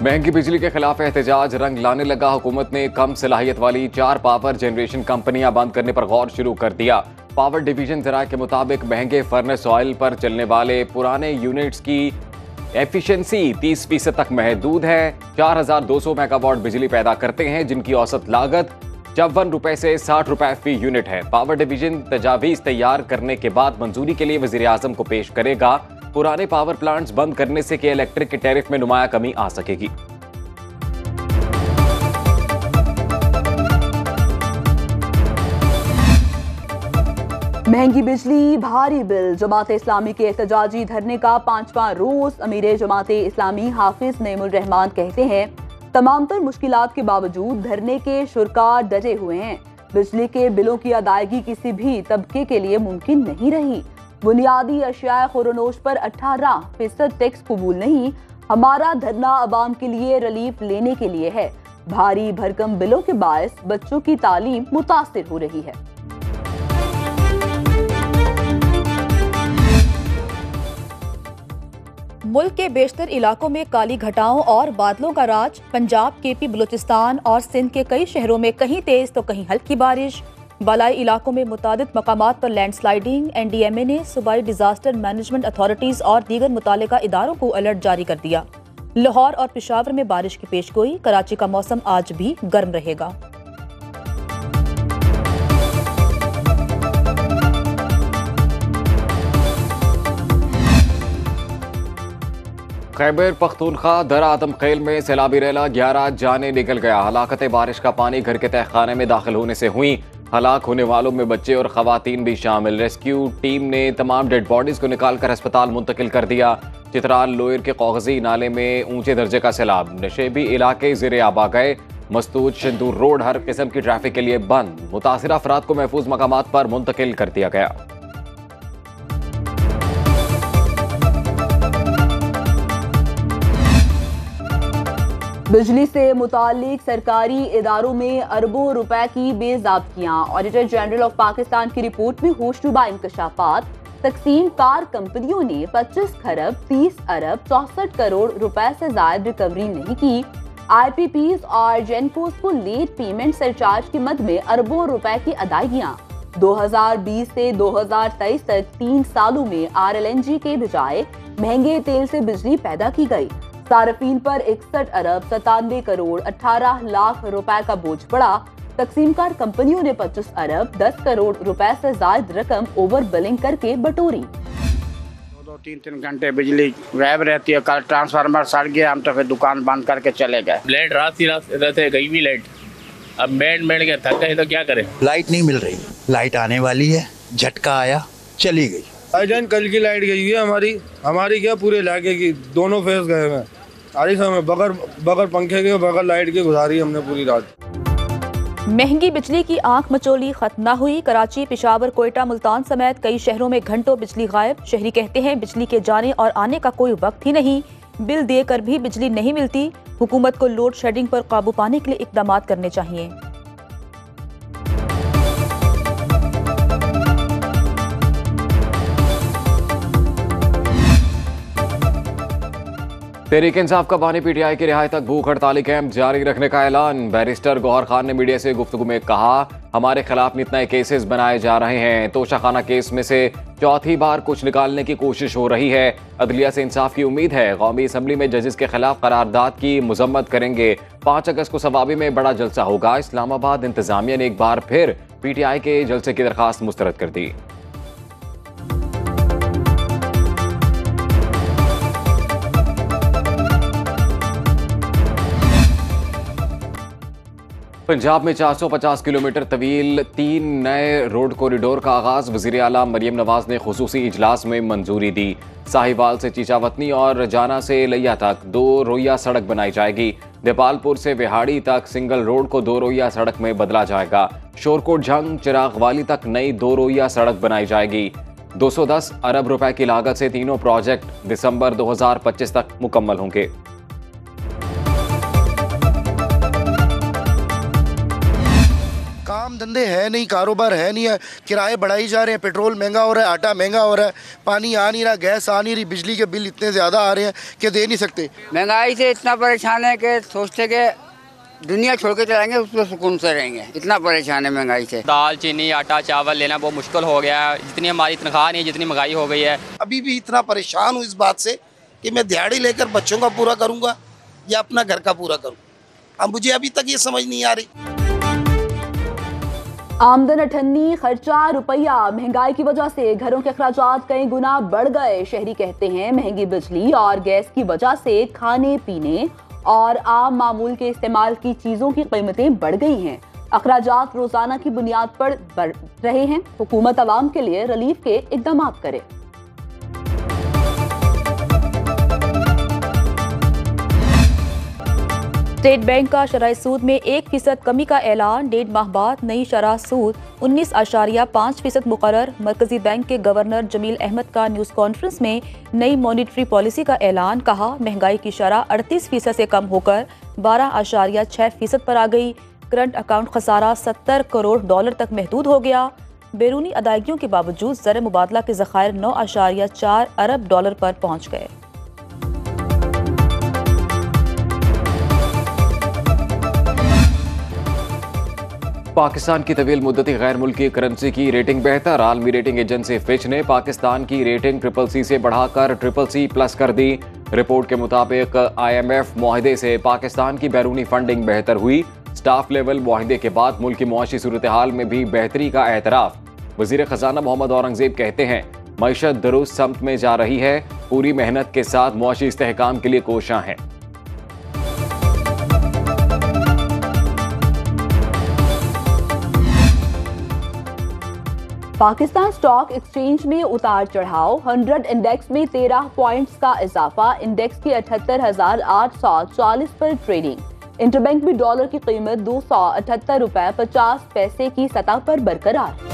महंगी बिजली के खिलाफ एहतजाज रंग लाने लगा। हुकूमत ने कम सलाहियत वाली 4 पावर जनरेशन कंपनियां बंद करने पर गौर शुरू कर दिया। पावर डिवीजन जरा के मुताबिक महंगे फर्नेस ऑयल पर चलने वाले पुराने यूनिट्स की एफिशिएंसी 30% तक महदूद है। 4200 मेगावाट बिजली पैदा करते हैं, जिनकी औसत लागत 54 रुपए से 60 रुपए फी यूनिट है। पावर डिवीजन तजावीज़ तैयार करने के बाद मंजूरी के लिए वज़ीर आज़म को पेश करेगा। पुराने पावर प्लांट्स बंद करने से के इलेक्ट्रिक के टैरिफ में नुमाया कमी आ सकेगी। महंगी बिजली, भारी बिल। जमात इस्लामी के एहतजाजी धरने का 5वां रोज। अमीर जमात इस्लामी हाफिज नईमुल रहमान कहते हैं, तमाम तर मुश्किलात के बावजूद धरने के शुरका डटे हुए हैं। बिजली के बिलों की अदायगी किसी भी तबके के लिए मुमकिन नहीं रही। बुनियादी अशिया खुरनोश पर 18% टैक्स कबूल नहीं। हमारा धरना अवाम के लिए रिलीफ लेने के लिए है। भारी भरकम बिलों के बायस बच्चों की तालीम मुतासिर हो रही है। मुल्क के बेशतर इलाकों में काली घटाओं और बादलों का राज। पंजाब, केपी, बलूचिस्तान और सिंध के कई शहरों में कहीं तेज तो कहीं हल्की बारिश। बालाई इलाकों में मुतादिद मकामात पर लैंडस्लाइडिंग। NDMA ने सूबाई डिजास्टर मैनेजमेंट अथॉरिटीज और दीगर मुतालिका इदारों को अलर्ट जारी कर दिया। लाहौर और पेशावर में बारिश की पेशगोई। कराची का मौसम आज भी गर्म रहेगा। खैबर पख्तूनख्वा दर आदम खेल में सैलाबी रेला 11 जाने निकल गया। हलाकत बारिश का पानी घर के तहखाने में दाखिल होने से हुई। हलाक होने वालों में बच्चे और खवातीन भी शामिल। रेस्क्यू टीम ने तमाम डेड बॉडीज को निकालकर अस्पताल मुंतकिल कर दिया। चित्राल लोयर के कौगजी नाले में ऊंचे दर्जे का सैलाब। नशेबी इलाके ज़ेरे आबा गए। मस्तूद शंदूर रोड हर किस्म की ट्रैफिक के लिए बंद। मुतासिर अफराद को महफूज मकामात पर मुंतकिल कर दिया गया। बिजली से मुतालिक सरकारी इदारों में अरबों रुपए की बेज़ाब्तियां। ऑडिटर जनरल ऑफ पाकिस्तान की रिपोर्ट में होशरुबा इंकशाफात। तकसीम कार कंपनियों ने 25 खरब 30 अरब 64 करोड़ रुपए से ज्यादा रिकवरी नहीं की। IPPs और जेनकोस को लेट पेमेंट सरचार्ज की मद में अरबों रुपए की अदायगियां। 2020 से 2023 तक 3 सालों में RLNG के बजाय महंगे तेल से बिजली पैदा की गई। सार्फिन पर 61 अरब 97 करोड़ 18 लाख रुपए का बोझ पड़ा। तकसीमकार कंपनियों ने 25 अरब 10 करोड़ रुपए से ज्यादा रकम ओवर बिलिंग करके बटोरी। 2-3 घंटे बिजली गायब रहती है। कल ट्रांसफार्मर सड़ गया, हम तो फिर दुकान बंद करके चले गए। लाइट रात ही रहते गई भी लाइट। अब बैठ के थक गए तो क्या करें। लाइट नहीं मिल रही। लाइट आने वाली है, झटका आया, चली गई। भाईजान कल की लाइट गई है हमारी क्या पूरे इलाके की, दोनों फेस गए हैं। आज समय बगैर पंखे के बगैर लाइट के गुजारी हमने पूरी रात। महंगी बिजली की आंख मचोली खत्म न हुई। कराची, पेशावर, कोयटा, मुल्तान समेत कई शहरों में घंटों बिजली गायब। शहरी कहते हैं बिजली के जाने और आने का कोई वक्त ही नहीं। बिल देकर भी बिजली नहीं मिलती। हुकूमत को लोड शेडिंग पर काबू पाने के लिए इकदाम करने चाहिए। तहरीक इंसाफ का बानी PTI की रिहाई तक भूख हड़ताली कैंप जारी रखने का ऐलान। बैरिस्टर गौहर खान ने मीडिया से गुफ्तगू में कहा, हमारे खिलाफ नित नए केसेस बनाए जा रहे हैं। तोशाखाना केस में से चौथी बार कुछ निकालने की कोशिश हो रही है। अदलिया से इंसाफ की उम्मीद है। कौमी असम्बली में जजेस के खिलाफ करारदाद की मुजम्मत करेंगे। 5 अगस्त को सवाबी में बड़ा जलसा होगा। इस्लामाबाद इंतजामिया ने एक बार फिर PTI के जलसे की दरखास्त मुस्तरद कर दी। पंजाब में 450 किलोमीटर तवील 3 नए रोड कॉरिडोर का आगाज। वज़ीर आला मरियम नवाज ने खुसूसी इजलास में मंजूरी दी। साहिवाल से चीचावतनी और जाना से लिया तक 2 रोइया सड़क बनाई जाएगी। देपालपुर से विहाड़ी तक सिंगल रोड को 2 रोइया सड़क में बदला जाएगा। शोरकोट जंग चिराग वाली तक नई 2 रोइया सड़क बनाई जाएगी। 210 अरब रुपए की लागत से तीनों प्रोजेक्ट दिसंबर 2025 तक मुकम्मल होंगे। काम काम धंधे है नहीं, कारोबार है नहीं है, किराए बढ़ाई जा रहे हैं, पेट्रोल महंगा हो रहा है, आटा महंगा हो रहा है, पानी आ नहीं रहा, गैस आ नहीं रही, बिजली के बिल इतने ज़्यादा आ रहे हैं कि दे नहीं सकते। महंगाई से इतना परेशान है कि सोचते कि दुनिया छोड़ के चलाएंगे, उस पर सुकून से रहेंगे, इतना परेशान है महंगाई से। दाल चीनी आटा चावल लेना बहुत मुश्किल हो गया है, जितनी हमारी तनख्वाह नहीं, जितनी महंगाई हो गई है। अभी भी इतना परेशान हूँ इस बात से कि मैं दिहाड़ी लेकर बच्चों का पूरा करूँगा या अपना घर का पूरा करूँ, अब मुझे अभी तक ये समझ नहीं आ रही। आमदन अठन्नी, खर्चा रुपया, महंगाई की वजह से घरों के अखराजात कई गुना बढ़ गए। शहरी कहते हैं महंगी बिजली और गैस की वजह से खाने पीने और आम मामूल के इस्तेमाल की चीजों की कीमतें बढ़ गई हैं। अखराजात रोजाना की बुनियाद पर बढ़ रहे हैं। हुकूमत आवाम के लिए रिलीफ के इकदाम करे। स्टेट बैंक का शरह सूद में 1% कमी का ऐलान। 1.5 माह बाद नई शरह सूद 19.5% मुकर्रर। मरकजी बैंक के गवर्नर जमील अहमद का न्यूज़ कॉन्फ्रेंस में नई मॉनिटरी पॉलिसी का ऐलान। कहा महंगाई की शरह 38% से कम होकर 12.6% पर आ गई। करंट अकाउंट खसारा $70 करोड़ तक महदूद हो गया। बैरूनी अदायगियों के बावजूद ज़र मुबादला के ज़खायर $9.4 अरब पर पहुँच गए। पाकिस्तान की तवील मुद्दती गैर मुल्की करेंसी की रेटिंग बेहतर। आलमी रेटिंग एजेंसी फिच ने पाकिस्तान की रेटिंग CCC से बढ़ाकर CCC+ कर दी। रिपोर्ट के मुताबिक IMF मुआहदे से पाकिस्तान की बैरूनी फंडिंग बेहतर हुई। स्टाफ लेवल मुआहदे के बाद मुल्क की मुआशी सूरत हाल में भी बेहतरी का एतराफ़। वज़ीर ख़जाना मोहम्मद औरंगज़ेब कहते हैं मईशत दुरुस्त समत में जा रही है, पूरी मेहनत के साथ मुआशी इस्तेहकाम के लिए कोशां हैं। पाकिस्तान स्टॉक एक्सचेंज में उतार चढ़ाव। 100 इंडेक्स में 13 पॉइंट्स का इजाफा। इंडेक्स की 78,840 पर ट्रेडिंग। इंटरबैंक में डॉलर की कीमत $278.50 की सतह पर बरकरार।